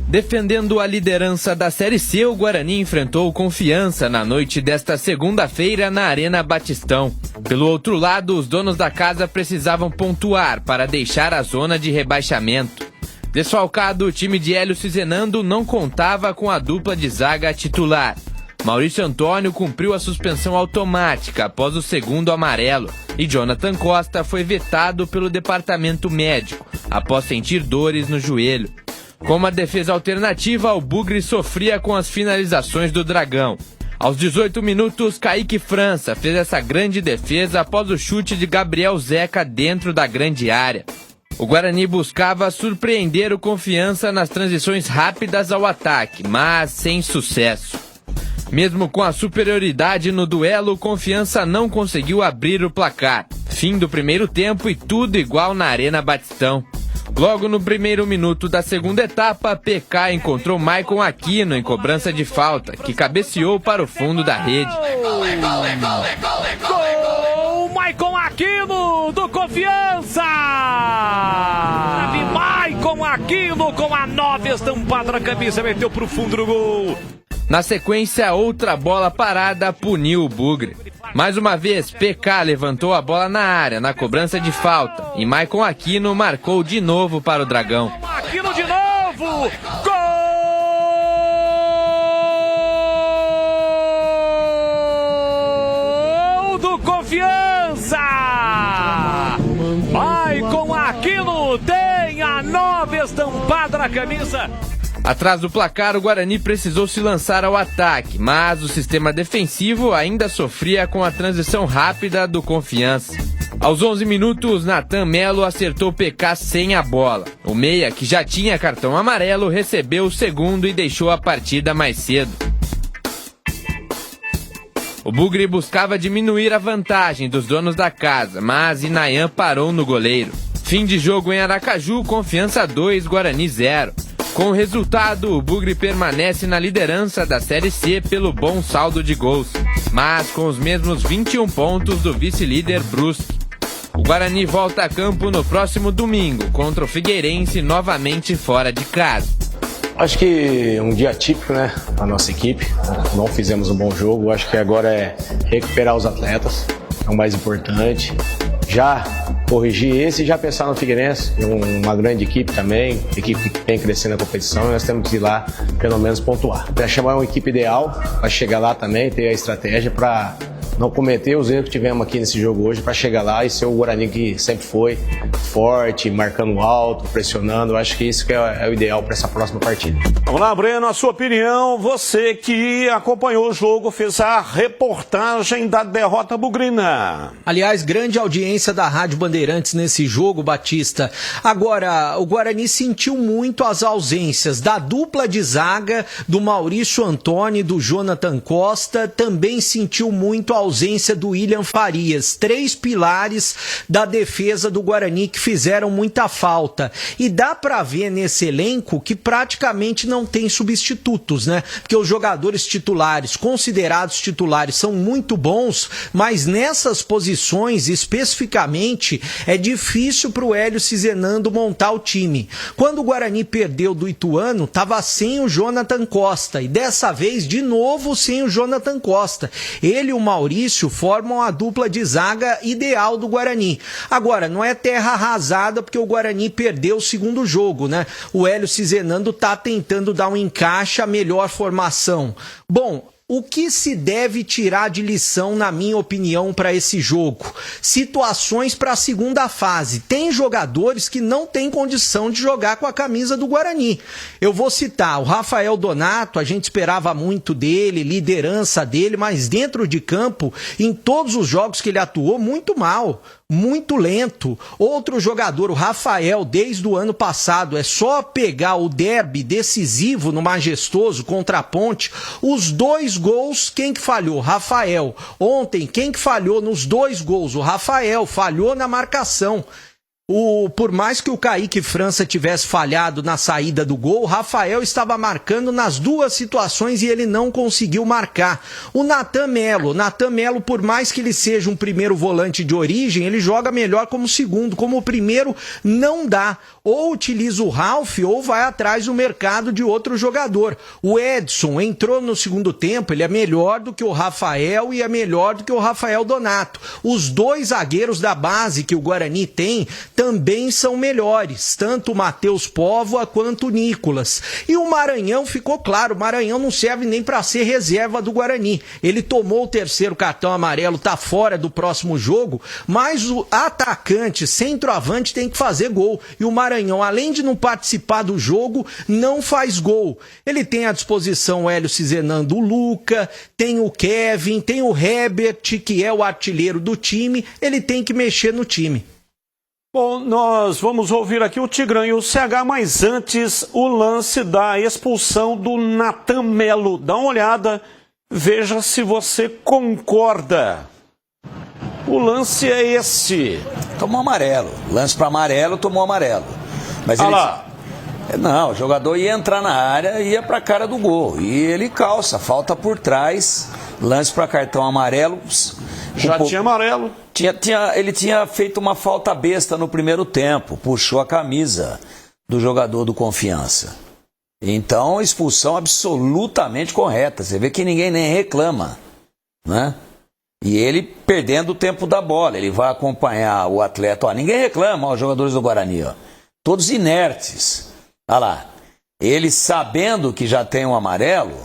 Defendendo a liderança da Série C, o Guarani enfrentou o Confiança na noite desta segunda-feira na Arena Batistão. Pelo outro lado, os donos da casa precisavam pontuar para deixar a zona de rebaixamento. Desfalcado, o time de Hélio Cizenando não contava com a dupla de zaga titular. Maurício Antônio cumpriu a suspensão automática após o segundo amarelo e Jonathan Costa foi vetado pelo departamento médico após sentir dores no joelho. Como a defesa alternativa, o Bugre sofria com as finalizações do Dragão. Aos 18 minutos, Kaique França fez essa grande defesa após o chute de Gabriel Zeca dentro da grande área. O Guarani buscava surpreender o Confiança nas transições rápidas ao ataque, mas sem sucesso. Mesmo com a superioridade no duelo, o Confiança não conseguiu abrir o placar. Fim do primeiro tempo e tudo igual na Arena Batistão. Logo no primeiro minuto da segunda etapa, PK encontrou Maicon Aquino em cobrança de falta, que cabeceou para o fundo da rede. Gol! Maicon Aquino do Confiança! Maicon Aquino com a 9 estampada na camisa, meteu pro fundo do gol. Na sequência, outra bola parada puniu o Bugre. Mais uma vez, PK levantou a bola na área, na cobrança de falta, e Maicon Aquino marcou de novo para o Dragão. Aquino de novo! Gol do Confiança! Maicon Aquino tem a 9 estampada na camisa. Atrás do placar, o Guarani precisou se lançar ao ataque, mas o sistema defensivo ainda sofria com a transição rápida do Confiança. Aos 11 minutos, Natan Melo acertou o PK sem a bola. O meia, que já tinha cartão amarelo, recebeu o segundo e deixou a partida mais cedo. O Bugre buscava diminuir a vantagem dos donos da casa, mas Inayan parou no goleiro. Fim de jogo em Aracaju, Confiança 2, Guarani 0. Com o resultado, o Bugre permanece na liderança da Série C pelo bom saldo de gols, mas com os mesmos 21 pontos do vice-líder Brusque. O Guarani volta a campo no próximo domingo contra o Figueirense, novamente fora de casa. Acho que um dia típico, né, a nossa equipe. Não fizemos um bom jogo, acho que agora é recuperar os atletas, é o mais importante. Já corrigir esse e já pensar no Figueirense, uma grande equipe também, equipe que vem crescendo na competição, e nós temos que ir lá pelo menos pontuar. Para chamar uma equipe ideal, para chegar lá também, ter a estratégia para não cometer os erros que tivemos aqui nesse jogo hoje, para chegar lá e ser o Guarani que sempre foi, forte, marcando alto, pressionando. Eu acho que isso que é o ideal para essa próxima partida. Vamos lá, Breno, a sua opinião, você que acompanhou o jogo, fez a reportagem da derrota bugrina. Aliás, grande audiência da Rádio Bandeirantes nesse jogo, Batista. Agora, o Guarani sentiu muito as ausências da dupla de zaga, do Maurício Antônio e do Jonathan Costa, também sentiu muito a ausência do William Farias, 3 pilares da defesa do Guarani que fizeram muita falta. E dá pra ver nesse elenco que praticamente não tem substitutos, né? Porque os jogadores titulares, considerados titulares, são muito bons, mas nessas posições, especificamente, é difícil pro Hélio Cizenando montar o time. Quando o Guarani perdeu do Ituano, tava sem o Jonathan Costa, e dessa vez, de novo, sem o Jonathan Costa. Ele e o Maurício formam a dupla de zaga ideal do Guarani. Agora, não é terra arrasada porque o Guarani perdeu o segundo jogo, né? O Hélio Cizenando tá tentando dar um encaixe, a melhor formação. Bom, o que se deve tirar de lição, na minha opinião, para esse jogo? Situações para a segunda fase. Tem jogadores que não têm condição de jogar com a camisa do Guarani. Eu vou citar o Rafael Donato, a gente esperava muito dele, liderança dele, mas dentro de campo, em todos os jogos que ele atuou, muito mal. Muito lento. Outro jogador, o Rafael, desde o ano passado, é só pegar o derby decisivo no Majestoso contra a Ponte, os 2 gols, quem que falhou? Rafael. Ontem, quem que falhou nos 2 gols? O Rafael, falhou na marcação. por mais que o Kaique França tivesse falhado na saída do gol, o Rafael estava marcando nas duas situações e ele não conseguiu marcar. O Natan Melo, por mais que ele seja um primeiro volante de origem, ele joga melhor como segundo. Como o primeiro, não dá. Ou utiliza o Ralf ou vai atrás do mercado de outro jogador. O Edson entrou no segundo tempo, ele é melhor do que o Rafael e é melhor do que o Rafael Donato. Os dois zagueiros da base que o Guarani tem também são melhores, tanto o Matheus Póvoa quanto o Nicolas. E o Maranhão ficou claro, o Maranhão não serve nem para ser reserva do Guarani. Ele tomou o terceiro cartão amarelo, tá fora do próximo jogo, mas o atacante, centroavante, tem que fazer gol. E o Maranhão, além de não participar do jogo, não faz gol. Ele tem à disposição o Hélio Cizenando, o Luca, tem o Kevin, tem o Herbert, que é o artilheiro do time. Ele tem que mexer no time. Bom, nós vamos ouvir aqui o Tigrão e o CH, mas antes o lance da expulsão do Natan Melo. Dá uma olhada, veja se você concorda. O lance é esse. Tomou amarelo. Lance para amarelo, tomou amarelo. Mas ele... lá. Não, o jogador ia entrar na área e ia para a cara do gol. E ele calça, falta por trás, lance para cartão amarelo. Já tinha amarelo. Ele tinha feito uma falta besta no primeiro tempo, puxou a camisa do jogador do Confiança. Então, expulsão absolutamente correta. Você vê que ninguém nem reclama, né? E ele perdendo o tempo da bola, ele vai acompanhar o atleta. Ó, ninguém reclama, ó, os jogadores do Guarani, ó, todos inertes. Olha lá, ele sabendo que já tem um amarelo,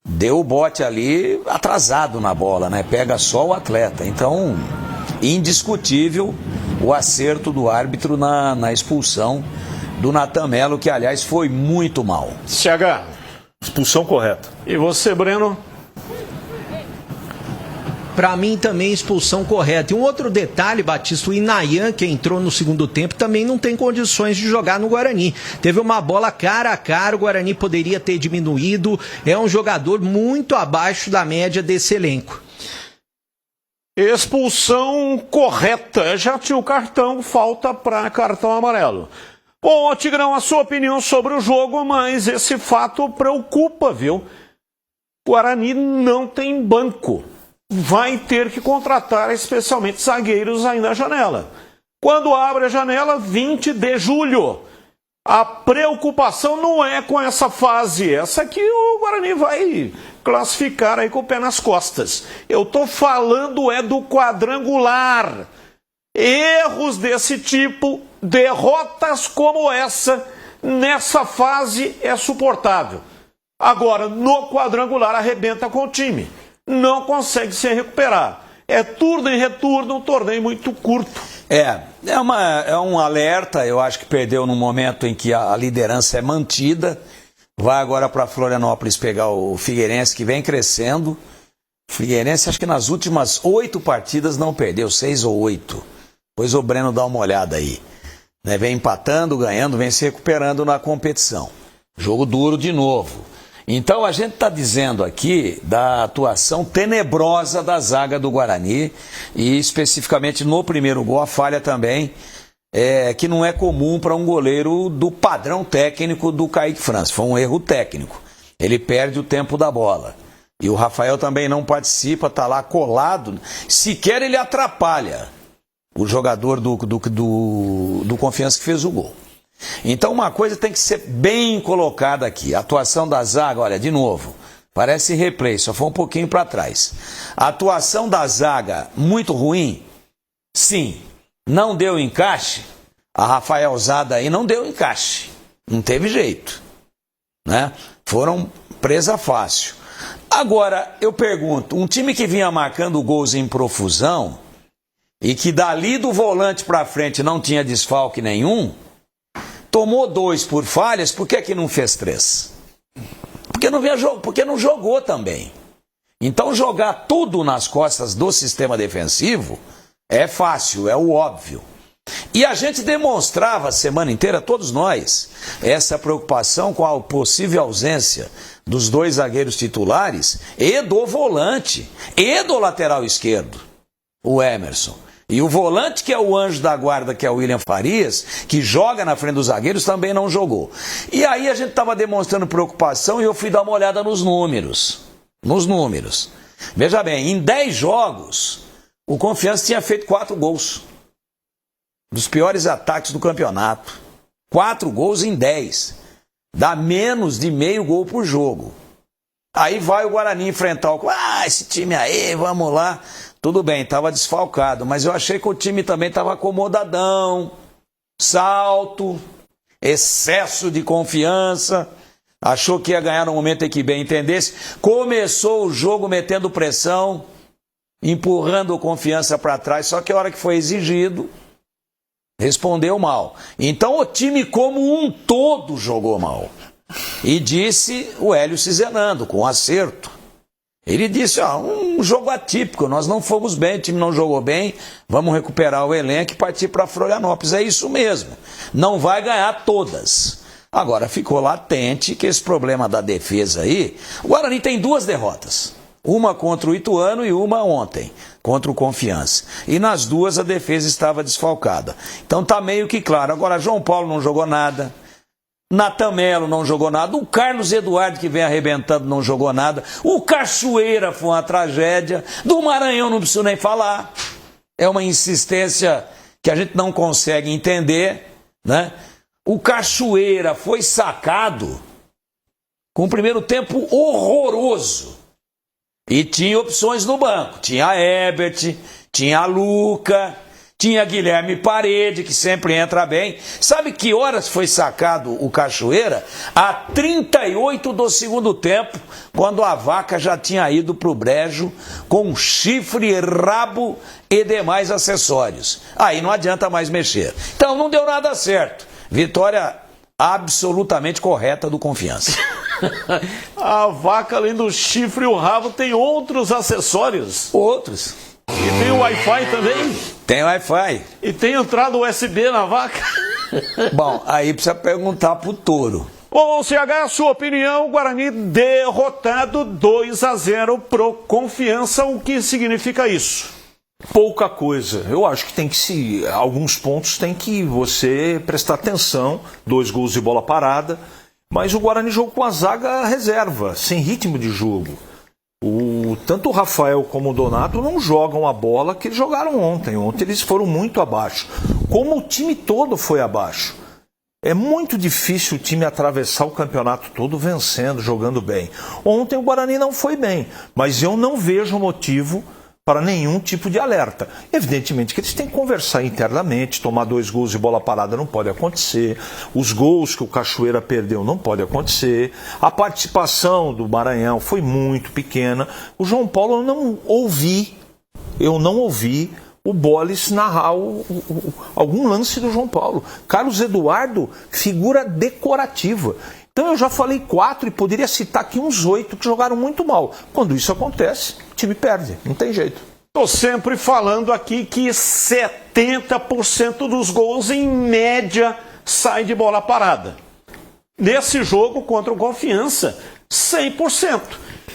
deu o bote ali atrasado na bola, né? Pega só o atleta. Então, indiscutível o acerto do árbitro na expulsão do Natan Melo, que aliás foi muito mal. CH. Expulsão correta. E você, Breno? Para mim também expulsão correta. E um outro detalhe, Batista, o Inayan, que entrou no segundo tempo, também não tem condições de jogar no Guarani. Teve uma bola cara a cara, o Guarani poderia ter diminuído. É um jogador muito abaixo da média desse elenco. Expulsão correta. Já tinha o cartão, falta para cartão amarelo. Bom, Tigrão, a sua opinião sobre o jogo, mas esse fato preocupa, viu? O Guarani não tem banco. Vai ter que contratar especialmente zagueiros aí na janela. Quando abre a janela, 20 de julho. A preocupação não é com essa fase. Essa aqui o Guarani vai classificar aí com o pé nas costas. Eu estou falando é do quadrangular. Erros desse tipo, derrotas como essa, nessa fase é suportável. Agora, no quadrangular, arrebenta com o time. Não consegue se recuperar. É turno em retorno, um torneio muito curto. É um alerta. Eu acho que perdeu no momento em que a liderança é mantida. Vai agora para Florianópolis pegar o Figueirense, que vem crescendo. O Figueirense, acho que nas últimas 8 partidas não perdeu, 6 ou 8. Pois o Breno dá uma olhada aí. Né? Vem empatando, ganhando, vem se recuperando na competição. Jogo duro de novo. Então a gente está dizendo aqui da atuação tenebrosa da zaga do Guarani e especificamente no primeiro gol a falha também, que não é comum para um goleiro do padrão técnico do Kaique França. Foi um erro técnico. Ele perde o tempo da bola. E o Rafael também não participa, está lá colado. Sequer ele atrapalha o jogador do Confiança que fez o gol. Então uma coisa tem que ser bem colocada aqui. A atuação da zaga, olha, de novo, parece replay, só foi um pouquinho para trás. A atuação da zaga muito ruim? Sim. Não deu encaixe? A Rafaelzada aí não deu encaixe. Não teve jeito, né? Foram presa fácil. Agora, eu pergunto, um time que vinha marcando gols em profusão e que dali do volante para frente não tinha desfalque nenhum, tomou 2 por falhas, por que não fez 3? Porque não jogou também. Então jogar tudo nas costas do sistema defensivo é fácil, é o óbvio. E a gente demonstrava a semana inteira, todos nós, essa preocupação com a possível ausência dos 2 zagueiros titulares e do volante, e do lateral esquerdo, o Emerson. E o volante, que é o anjo da guarda, que é o William Farias, que joga na frente dos zagueiros, também não jogou. E aí a gente estava demonstrando preocupação e eu fui dar uma olhada nos números. Veja bem, em 10 jogos, o Confiança tinha feito 4 gols. Dos piores ataques do campeonato. 4 gols em 10. Dá menos de meio gol por jogo. Aí vai o Guarani enfrentar esse time aí, vamos lá. Tudo bem, estava desfalcado, mas eu achei que o time também estava acomodadão, salto, excesso de confiança, achou que ia ganhar no momento em que bem entendesse, começou o jogo metendo pressão, empurrando o Confiança para trás, só que a hora que foi exigido, respondeu mal. Então o time como um todo jogou mal. E disse o Hélio Cizenando, com acerto. Ele disse, um jogo atípico, nós não fomos bem, o time não jogou bem, vamos recuperar o elenco e partir para Florianópolis. É isso mesmo, não vai ganhar todas. Agora ficou latente que esse problema da defesa aí, o Guarani tem 2 derrotas. Uma contra o Ituano e uma ontem, contra o Confiança. E nas 2 a defesa estava desfalcada. Então tá meio que claro. Agora João Paulo não jogou nada. Natan Melo não jogou nada, o Carlos Eduardo, que vem arrebentando, não jogou nada, o Cachoeira foi uma tragédia, do Maranhão não preciso nem falar, é uma insistência que a gente não consegue entender, né? O Cachoeira foi sacado com um primeiro tempo horroroso e tinha opções no banco, tinha a Herbert, tinha a Luca, tinha Guilherme Parede, que sempre entra bem. Sabe que horas foi sacado o Cachoeira? A 38 do segundo tempo, quando a vaca já tinha ido para o brejo com chifre, rabo e demais acessórios. Aí não adianta mais mexer. Então não deu nada certo. Vitória absolutamente correta do Confiança. A vaca, além do chifre e o rabo, tem outros acessórios. Outros. E tem o Wi-Fi também? Tem Wi-Fi. E tem entrada USB na vaca? Bom, aí precisa perguntar pro Touro. Bom, CH, a sua opinião, Guarani derrotado 2-0 pro Confiança, o que significa isso? Pouca coisa. Eu acho que alguns pontos tem que você prestar atenção. 2 gols de bola parada. Mas o Guarani jogou com a zaga reserva, sem ritmo de jogo. Tanto o Rafael como o Donato não jogam a bola que eles jogaram ontem. Ontem eles foram muito abaixo. Como o time todo foi abaixo. É muito difícil o time atravessar o campeonato todo vencendo, jogando bem. Ontem o Guarani não foi bem, mas eu não vejo motivo para nenhum tipo de alerta. Evidentemente que eles têm que conversar internamente, tomar 2 gols de bola parada não pode acontecer, os gols que o Cachoeira perdeu não pode acontecer, a participação do Maranhão foi muito pequena. O João Paulo eu não ouvi o Bolis narrar algum lance do João Paulo. Carlos Eduardo, figura decorativa. Então eu já falei 4 e poderia citar aqui uns 8 que jogaram muito mal. Quando isso acontece, o time perde, não tem jeito. Estou sempre falando aqui que 70% dos gols, em média, sai de bola parada. Nesse jogo contra o Confiança, 100%.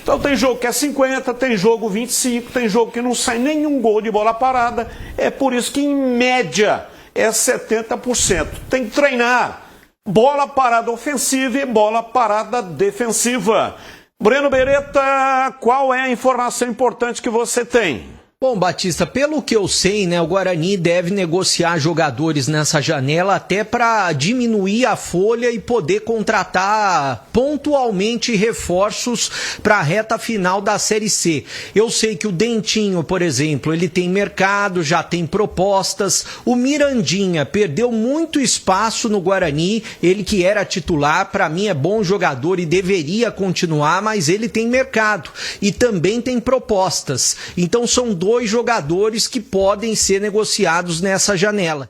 Então tem jogo que é 50%, tem jogo 25%, tem jogo que não sai nenhum gol de bola parada. É por isso que, em média, é 70%. Tem que treinar. Bola parada ofensiva e bola parada defensiva. Breno Beretta, qual é a informação importante que você tem? Bom, Batista, pelo que eu sei, né, o Guarani deve negociar jogadores nessa janela até para diminuir a folha e poder contratar pontualmente reforços para a reta final da Série C. Eu sei que o Dentinho, por exemplo, ele tem mercado, já tem propostas. O Mirandinha perdeu muito espaço no Guarani, ele que era titular, para mim é bom jogador e deveria continuar, mas ele tem mercado e também tem propostas. Então são 2 jogadores que podem ser negociados nessa janela.